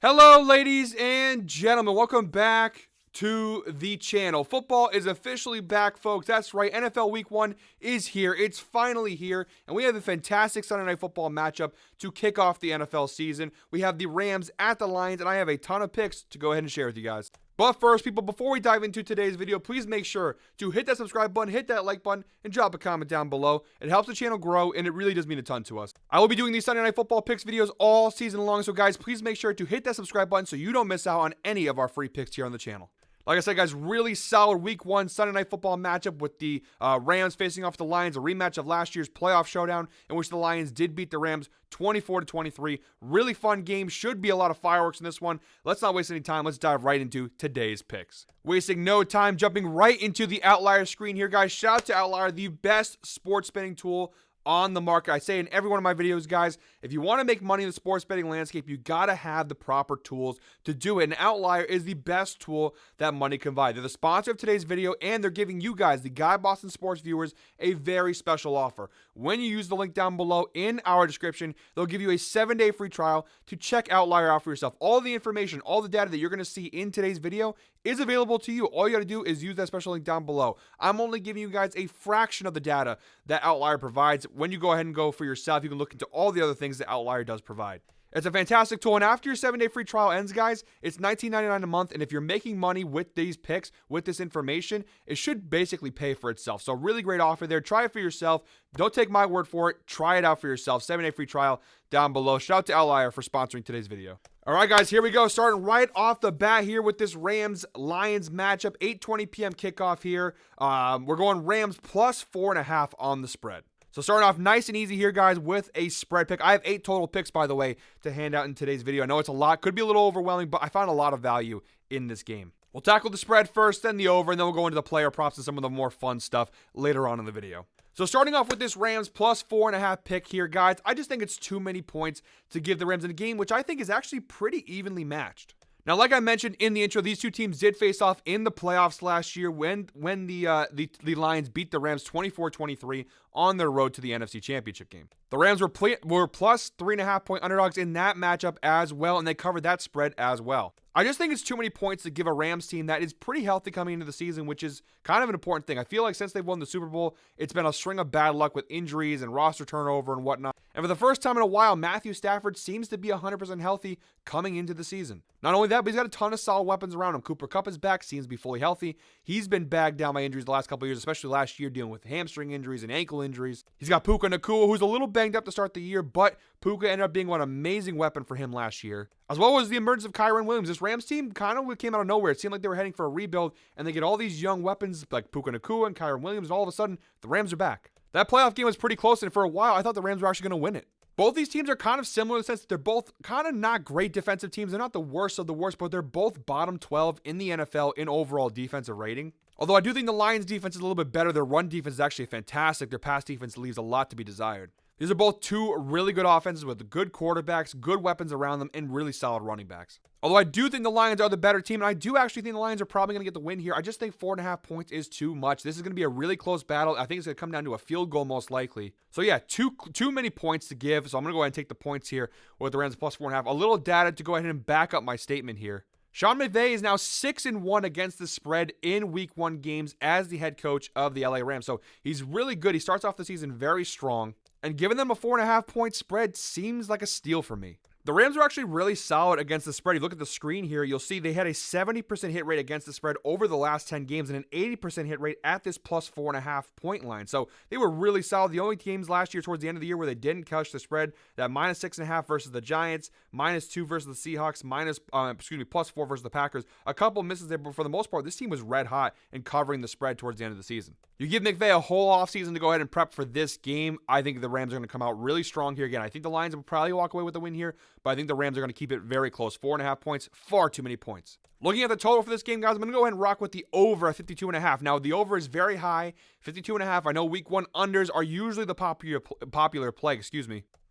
Hello, ladies and gentlemen. Welcome back to the channel. Football is officially back, folks. That's right. NFL Week 1 is here. It's finally here, and we have a fantastic Sunday Night Football matchup to kick off the NFL season. We have the Rams at the Lions, and I have a ton of picks to go ahead and share with you guys. But first, people, before we dive into today's video, please make sure to hit that subscribe button, hit that like button, and drop a comment down below. It helps the channel grow, and it really does mean a ton to us. I will be doing these Sunday Night Football picks videos all season long, so guys, please make sure to hit that subscribe button so you don't miss out on any of our free picks here on the channel. Like I said, guys, really solid Week 1 Sunday Night Football matchup with the Rams facing off the Lions, a rematch of last year's playoff showdown in which the Lions did beat the Rams 24-23. Really fun game. Should be a lot of fireworks in this one. Let's not waste any time. Let's dive right into today's picks. Wasting no time, jumping right into the Outlier screen here, guys. Shout out to Outlier, the best sports betting tool on the market. I say in every one of my videos, guys, if you want to make money in the sports betting landscape, you got to have the proper tools to do it. And Outlier is the best tool that money can buy. They're the sponsor of today's video, and they're giving you guys, the Guy Boston Sports viewers, a very special offer. When you use the link down below in our description, they'll give you a 7-day free trial to check Outlier out for yourself. All the information, all the data that you're going to see in today's video is available to you. All you got to do is use that special link down below. I'm only giving you guys a fraction of the data that Outlier provides. When you go ahead and go for yourself, you can look into all the other things that Outlier does provide. It's a fantastic tool, and after your 7-day free trial ends, guys, it's $19.99 a month, and if you're making money with these picks, with this information, it should basically pay for itself. So really great offer there. Try it for yourself. Don't take my word for it. Try it out for yourself. 7-day free trial down below. Shout out to Outlier for sponsoring today's video. All right, guys, here we go. Starting right off the bat here with this Rams-Lions matchup. 8:20 p.m. kickoff here. We're going Rams plus 4.5 on the spread. So starting off nice and easy here, guys, with a spread pick. I have 8 total picks, by the way, to hand out in today's video. I know it's a lot. Could be a little overwhelming, but I found a lot of value in this game. We'll tackle the spread first, then the over, and then we'll go into the player props and some of the more fun stuff later on in the video. So starting off with this Rams plus 4.5 pick here, guys, I just think it's too many points to give the Rams in a game, which I think is actually pretty evenly matched. Now, like I mentioned in the intro, these two teams did face off in the playoffs last year when the Lions beat the Rams 24-23 on their road to the NFC Championship game. The Rams were plus 3.5 point underdogs in that matchup as well, and they covered that spread as well. I just think it's too many points to give a Rams team that is pretty healthy coming into the season, which is kind of an important thing. I feel like since they've won the Super Bowl, it's been a string of bad luck with injuries and roster turnover and whatnot. And for the first time in a while, Matthew Stafford seems to be 100% healthy coming into the season. Not only that, but he's got a ton of solid weapons around him. Cooper Kupp is back, seems to be fully healthy. He's been bagged down by injuries the last couple of years, especially last year dealing with hamstring injuries and ankle injuries. He's got Puka Nacua, who's a little banged up to start the year, but Puka ended up being one amazing weapon for him last year. As well as the emergence of Kyren Williams. This Rams team kind of came out of nowhere. It seemed like they were heading for a rebuild, and they get all these young weapons like Puka Nacua and Kyren Williams, and all of a sudden, the Rams are back. That playoff game was pretty close, and for a while, I thought the Rams were actually going to win it. Both these teams are kind of similar in the sense that they're both kind of not great defensive teams. They're not the worst of the worst, but they're both bottom 12 in the NFL in overall defensive rating. Although I do think the Lions defense is a little bit better. Their run defense is actually fantastic. Their pass defense leaves a lot to be desired. These are both two really good offenses with good quarterbacks, good weapons around them, and really solid running backs. Although I do think the Lions are the better team, and I do actually think the Lions are probably going to get the win here. I just think 4.5 points is too much. This is going to be a really close battle. I think it's going to come down to a field goal most likely. So yeah, too many points to give. So I'm going to go ahead and take the points here with the Rams plus 4.5. A little data to go ahead and back up my statement here. Sean McVay is now 6-1 against the spread in Week 1 games as the head coach of the LA Rams. So he's really good. He starts off the season very strong. And giving them a 4.5 point spread seems like a steal for me. The Rams are actually really solid against the spread. You look at the screen here, you'll see they had a 70% hit rate against the spread over the last 10 games and an 80% hit rate at this plus 4.5 point line. So they were really solid. The only games last year towards the end of the year where they didn't catch the spread, that minus 6.5 versus the Giants, -2 versus the Seahawks, plus 4 versus the Packers. A couple misses there, but for the most part, this team was red hot in covering the spread towards the end of the season. You give McVay a whole offseason to go ahead and prep for this game. I think the Rams are going to come out really strong here again. I think the Lions will probably walk away with the win here, but I think the Rams are going to keep it very close. 4.5 points, far too many points. Looking at the total for this game, guys, I'm going to go ahead and rock with the over at 52.5. Now, the over is very high, 52.5. I know Week 1 unders are usually the popular play,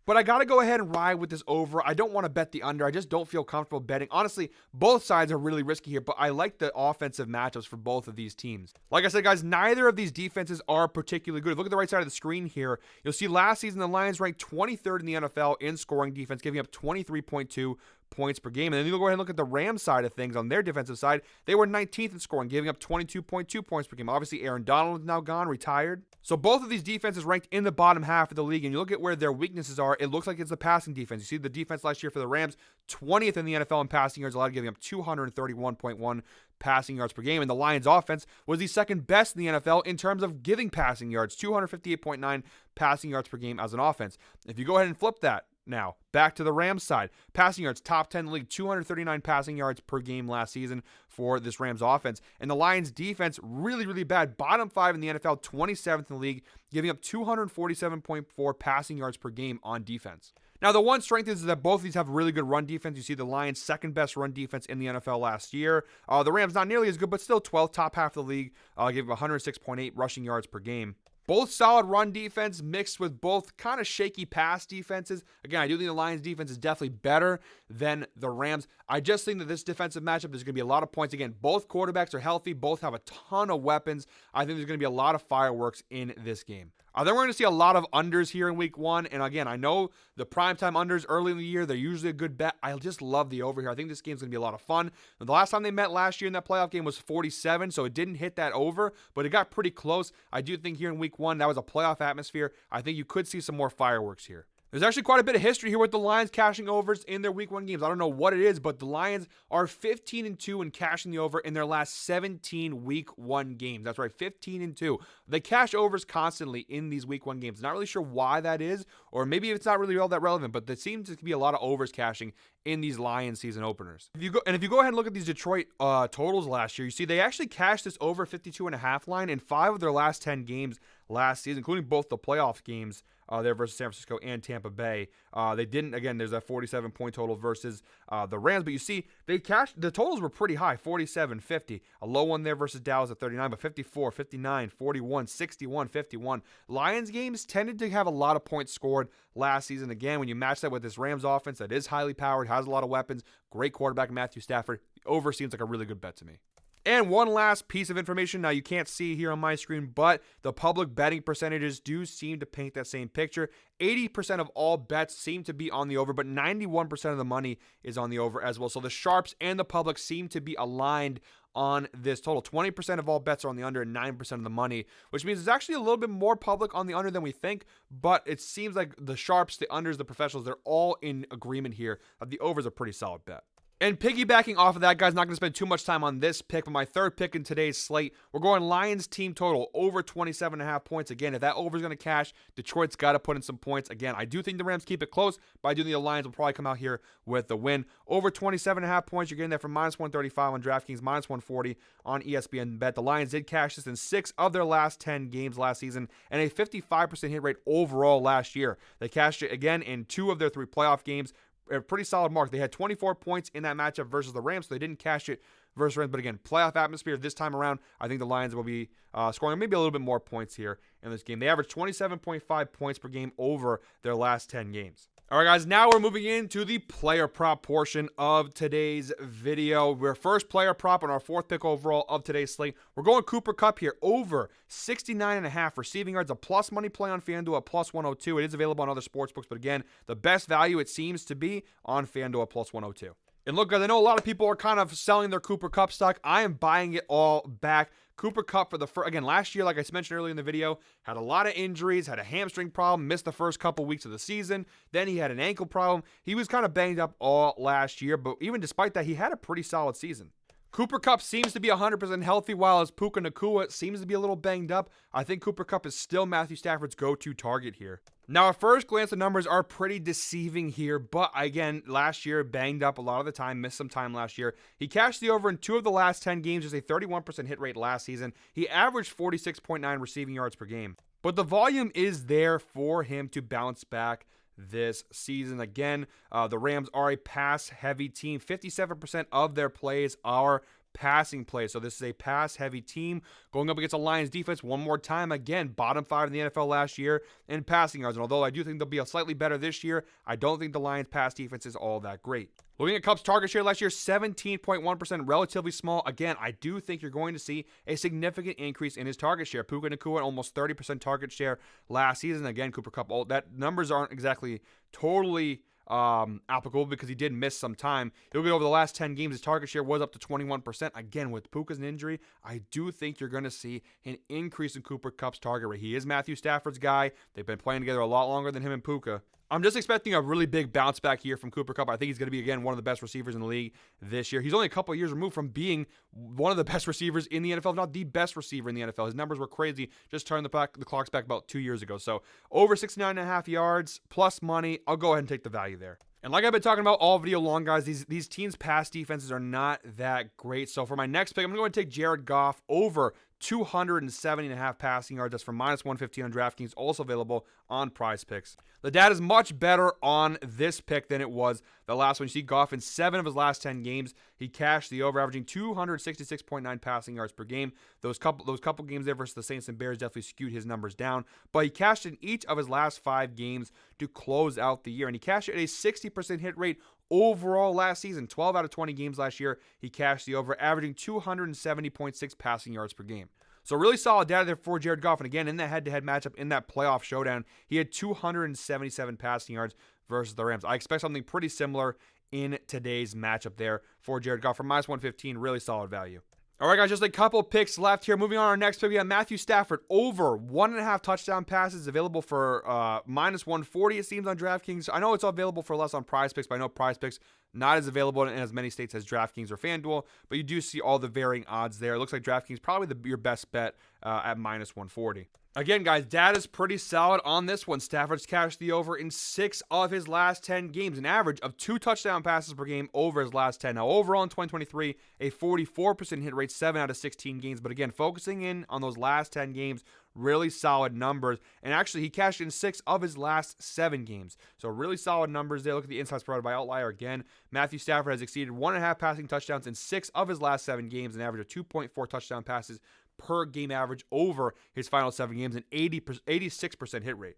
But I got to go ahead and ride with this over. I don't want to bet the under. I just don't feel comfortable betting. Honestly, both sides are really risky here, but I like the offensive matchups for both of these teams. Like I said, guys, neither of these defenses are particularly good. Look at the right side of the screen here. You'll see last season the Lions ranked 23rd in the NFL in scoring defense, giving up 23.2 points per game. And then you go ahead and look at the Rams side of things on their defensive side. They were 19th in scoring, giving up 22.2 points per game. Obviously, Aaron Donald is now gone, retired. So both of these defenses ranked in the bottom half of the league. And you look at where their weaknesses are, it looks like it's the passing defense. You see the defense last year for the Rams, 20th in the NFL in passing yards allowed, giving up 231.1 passing yards per game. And the Lions offense was the second best in the NFL in terms of giving passing yards, 258.9 passing yards per game as an offense. If you go ahead and flip that now, back to the Rams side, passing yards, top 10 in the league, 239 passing yards per game last season for this Rams offense. And the Lions defense, really, really bad. Bottom 5 in the NFL, 27th in the league, giving up 247.4 passing yards per game on defense. Now, the one strength is that both of these have really good run defense. You see the Lions' second best run defense in the NFL last year. The Rams not nearly as good, but still 12th, top half of the league, giving 106.8 rushing yards per game. Both solid run defense mixed with both kind of shaky pass defenses. Again, I do think the Lions defense is definitely better than the Rams. I just think that this defensive matchup, there's going to be a lot of points. Again, both quarterbacks are healthy. Both have a ton of weapons. I think there's going to be a lot of fireworks in this game. Then we're going to see a lot of unders here in week 1. And again, I know the primetime unders early in the year, they're usually a good bet. I just love the over here. I think this game's going to be a lot of fun. The last time they met last year in that playoff game was 47, so it didn't hit that over, but it got pretty close. I do think here in week 1, that was a playoff atmosphere. I think you could see some more fireworks here. There's actually quite a bit of history here with the Lions cashing overs in their week 1 games. I don't know what it is, but the Lions are 15-2 in cashing the over in their last 17 week 1 games. That's right, 15-2. They cash overs constantly in these week 1 games. Not really sure why that is, or maybe it's not really all that relevant, but there seems to be a lot of overs cashing in these Lions season openers. If you go ahead and look at these Detroit totals last year, you see they actually cashed this over 52.5 line in 5 of their last 10 games last season, including both the playoff games there versus San Francisco and Tampa Bay. They didn't, again, there's that 47-point total versus the Rams, but you see, they cashed, the totals were pretty high, 47, 50, a low one there versus Dallas at 39, but 54, 59, 41, 61, 51. Lions games tended to have a lot of points scored last season. Again, when you match that with this Rams offense that is highly powered, has a lot of weapons, great quarterback Matthew Stafford, the over seems like a really good bet to me. And one last piece of information, now you can't see here on my screen, but the public betting percentages do seem to paint that same picture. 80% of all bets seem to be on the over, but 91% of the money is on the over as well. So the sharps and the public seem to be aligned on this total. 20% of all bets are on the under and 9% of the money, which means it's actually a little bit more public on the under than we think, but it seems like the sharps, the unders, the professionals, they're all in agreement here that the over is a pretty solid bet. And piggybacking off of that, guys, not going to spend too much time on this pick, but my third pick in today's slate, we're going Lions team total over 27.5 points. Again, if that over is going to cash, Detroit's got to put in some points. Again, I do think the Rams keep it close, but I do think the Lions will probably come out here with the win. Over 27.5 points, you're getting that from minus 135 on DraftKings, minus 140 on ESPN Bet. The Lions did cash this in 6 of their last 10 games last season and a 55% hit rate overall last year. They cashed it again in 2 of their 3 playoff games. A pretty solid mark. They had 24 points in that matchup versus the Rams, so they didn't cash it versus Rams. But again, playoff atmosphere this time around, I think the Lions will be scoring maybe a little bit more points here in this game. They averaged 27.5 points per game over their last 10 games. All right, guys, now we're moving into the player prop portion of today's video. We're first player prop on our 4th pick overall of today's slate. We're going Cooper Kupp here, over 69.5 receiving yards, a plus money play on FanDuel at plus 102. It is available on other sportsbooks, but again, the best value it seems to be on FanDuel at plus 102. And look, guys, I know a lot of people are kind of selling their Cooper Kupp stock. I am buying it all back. Cooper Kupp for the again, last year, like I mentioned earlier in the video, had a lot of injuries, had a hamstring problem, missed the first couple weeks of the season. Then he had an ankle problem. He was kind of banged up all last year, but even despite that, he had a pretty solid season. Cooper Kupp seems to be 100% healthy, while as Puka Nacua seems to be a little banged up. I think Cooper Kupp is still Matthew Stafford's go-to target here. Now, at first glance, the numbers are pretty deceiving here, but again, last year, banged up a lot of the time, missed some time last year. He cashed the over in 2 of the last 10 games, just a 31% hit rate last season. He averaged 46.9 receiving yards per game. But the volume is there for him to bounce back this season. Again, the Rams are a pass-heavy team. 57% of their plays are passing plays. So this is a pass-heavy team going up against a Lions defense one more time. Again, bottom 5 in the NFL last year in passing yards. And although I do think they'll be slightly better this year, I don't think the Lions pass defense is all that great. Looking at Kupp's target share last year, 17.1%, relatively small. Again, I do think you're going to see a significant increase in his target share. Puka Nacua, almost 30% target share last season. Again, Cooper Kupp, that numbers aren't exactly totally applicable because he did miss some time. You'll get over the last 10 games, his target share was up to 21%. Again, with Puka's an injury, I do think you're going to see an increase in Cooper Kupp's target rate. He is Matthew Stafford's guy. They've been playing together a lot longer than him and Puka. I'm just expecting a really big bounce back here from Cooper Kupp. I think he's going to be, again, one of the best receivers in the league this year. He's only a couple of years removed from being one of the best receivers in the NFL, if not the best receiver in the NFL. His numbers were crazy. Just turned the clocks back about 2 years ago. So over 69.5 yards plus money. I'll go ahead and take the value there. And like I've been talking about all video long, guys, these teams' pass defenses are not that great. So for my next pick, I'm going to take Jared Goff over 270.5 passing yards. That's from -115 on DraftKings, also available on Prize Picks. The data is much better on this pick than it was the last one. You see Goff in 7 of his last 10 games, he cashed the over, averaging 266.9 passing yards per game. Those couple games there versus the Saints and Bears definitely skewed his numbers down, but he cashed in each of his last 5 games to close out the year, and he cashed at a 60% hit rate overall last season. 12 out of 20 games last year, he cashed the over, averaging 270.6 passing yards per game. So really solid data there for Jared Goff. And again, in that head-to-head matchup, in that playoff showdown, he had 277 passing yards versus the Rams. I expect something pretty similar in today's matchup there for Jared Goff. From -115, really solid value. All right, guys, just a couple picks left here. Moving on to our next pick, we got Matthew Stafford over 1.5 touchdown passes, available for -140, it seems, on DraftKings. I know it's available for less on Prize Picks, but I know Prize Picks not as available in as many states as DraftKings or FanDuel, but you do see all the varying odds there. It looks like DraftKings probably your best bet at -140. Again, guys, data's pretty solid on this one. Stafford's cashed the over in 6 of his last 10 games, an average of 2 touchdown passes per game over his last 10. Now, overall in 2023, a 44% hit rate, 7 out of 16 games. But again, focusing in on those last 10 games, really solid numbers. And actually, he cashed in 6 of his last 7 games. So really solid numbers there. Look at the insights provided by Outlier again. Matthew Stafford has exceeded 1.5 passing touchdowns in 6 of his last 7 games, an average of 2.4 touchdown passes per game average over his final 7 games, an 86% hit rate.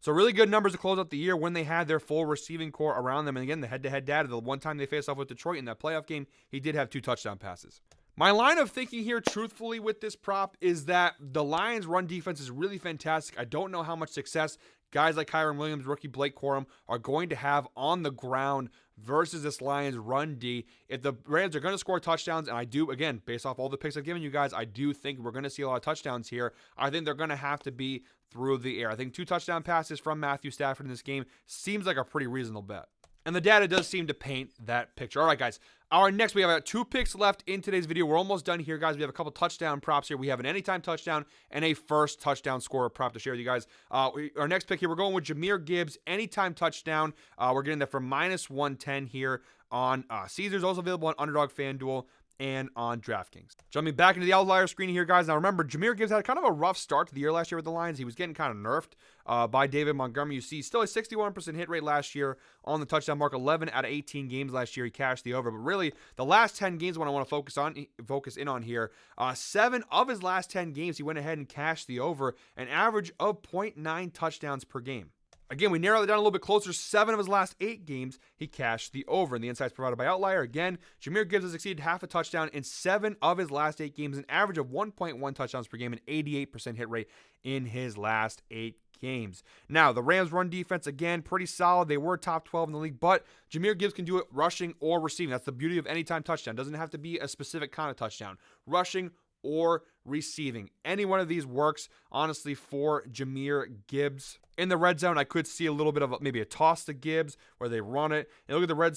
So really good numbers to close out the year when they had their full receiving core around them. And again, the head-to-head data, the one time they faced off with Detroit in that playoff game, he did have 2 touchdown passes. My line of thinking here, truthfully, with this prop is that the Lions' run defense is really fantastic. I don't know how much success guys like Kyren Williams, rookie Blake Corum are going to have on the ground versus this Lions run D. If the Rams are going to score touchdowns, and I do, again, based off all the picks I've given you guys, I do think we're going to see a lot of touchdowns here. I think they're going to have to be through the air. I think 2 touchdown passes from Matthew Stafford in this game seems like a pretty reasonable bet. And the data does seem to paint that picture. All right, guys. We have 2 picks left in today's video. We're almost done here, guys. We have a couple touchdown props here. We have an anytime touchdown and a first touchdown scorer prop to share with you guys. Our next pick here, we're going with Jahmyr Gibbs, anytime touchdown. We're getting that for -110 here on Caesars. Also available on Underdog, FanDuel, and on DraftKings. Jumping back into the Outlier screen here, guys. Now remember, Jahmyr Gibbs had kind of a rough start to the year last year with the Lions. He was getting kind of nerfed by David Montgomery. You see still a 61% hit rate last year on the touchdown mark. 11 out of 18 games last year he cashed the over. But really, the last 10 games what I want to focus in on here, 7 of his last 10 games he went ahead and cashed the over, an average of 0.9 touchdowns per game. Again, we narrowed it down a little bit closer. 7 of his last 8 games, he cashed the over. And the insights provided by Outlier. Again, Jahmyr Gibbs has exceeded half a touchdown in 7 of his last 8 games, an average of 1.1 touchdowns per game, an 88% hit rate in his last 8 games. Now, the Rams' run defense, again, pretty solid. They were top 12 in the league, but Jahmyr Gibbs can do it rushing or receiving. That's the beauty of anytime touchdown. It doesn't have to be a specific kind of touchdown. Rushing or receiving. Any one of these works, honestly, for Jahmyr Gibbs. In the red zone, I could see a little bit of maybe a toss to Gibbs where they run it. And look at the red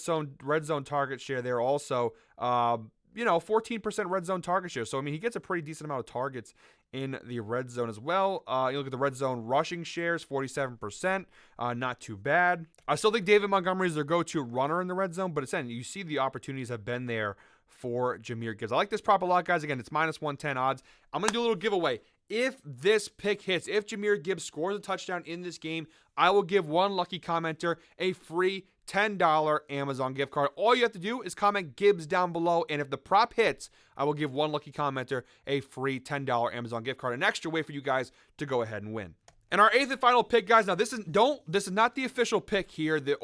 zone target share there also. 14% red zone target share. So, I mean, he gets a pretty decent amount of targets in the red zone as well. You look at the red zone rushing shares, 47%. Not too bad. I still think David Montgomery is their go-to runner in the red zone, but again, you see the opportunities have been there for Jahmyr Gibbs. I like this prop a lot, guys. Again, it's -110 odds. I'm going to do a little giveaway. If this pick hits, if Jahmyr Gibbs scores a touchdown in this game, I will give one lucky commenter a free $10 Amazon gift card. All you have to do is comment Gibbs down below, and if the prop hits, I will give one lucky commenter a free $10 Amazon gift card. An extra way for you guys to go ahead and win. And our 8th and final pick, guys. Now, this is not the official pick here. The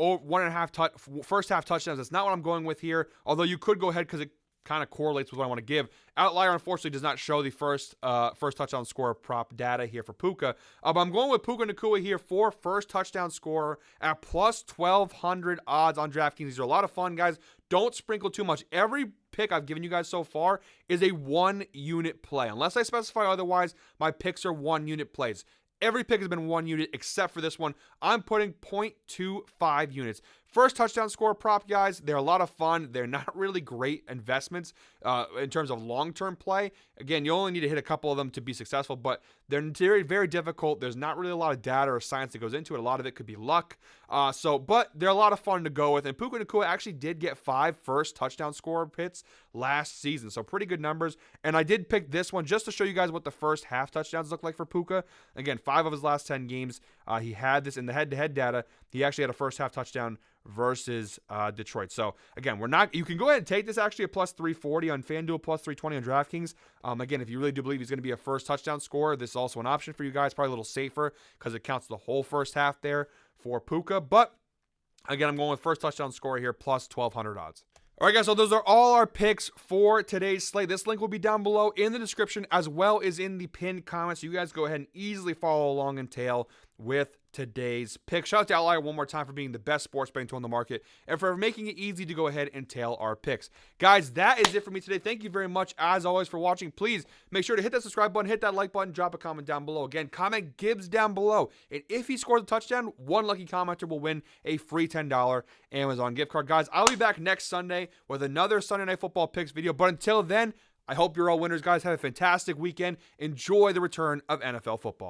first half touchdowns. That's not what I'm going with here. Although you could go ahead because it kind of correlates with what I want to give. Outlier, unfortunately, does not show the first touchdown scorer prop data here for Puka. But I'm going with Puka Nacua here for first touchdown scorer at plus 1,200 odds on DraftKings. These are a lot of fun, guys. Don't sprinkle too much. Every pick I've given you guys so far is a 1-unit play. Unless I specify otherwise, my picks are 1-unit plays. Every pick has been 1 unit except for this one. I'm putting 0.25 units. First touchdown score prop, guys, they're a lot of fun. They're not really great investments in terms of long-term play. Again, you only need to hit a couple of them to be successful, but they're very, very difficult. There's not really a lot of data or science that goes into it. A lot of it could be luck. But they're a lot of fun to go with. And Puka Nacua actually did get 5 first touchdown score hits last season, so pretty good numbers. And I did pick this one just to show you guys what the first half touchdowns look like for Puka. Again, 5 of his last 10 games, he had this in the head-to-head data. He actually had a first half touchdown versus Detroit. So again, you can go ahead and take this actually at plus 340 on FanDuel, plus 320 on DraftKings. Again, if you really do believe he's going to be a first touchdown scorer, this is also an option for you guys, probably a little safer because it counts the whole first half there for Puka. But again, I'm going with first touchdown scorer here, plus 1,200 odds. All right, guys, so those are all our picks for today's slate. This link will be down below in the description as well as in the pinned comments. So you guys go ahead and easily follow along and tail with today's pick. Shout out to Outlier one more time for being the best sports betting tool in the market and for making it easy to go ahead and tail our picks. Guys, that is it for me today. Thank you very much, as always, for watching. Please make sure to hit that subscribe button, hit that like button, drop a comment down below. Again, comment Gibbs down below. And if he scores a touchdown, one lucky commenter will win a free $10 Amazon gift card. Guys, I'll be back next Sunday with another Sunday Night Football picks video. But until then, I hope you're all winners, guys. Have a fantastic weekend. Enjoy the return of NFL football.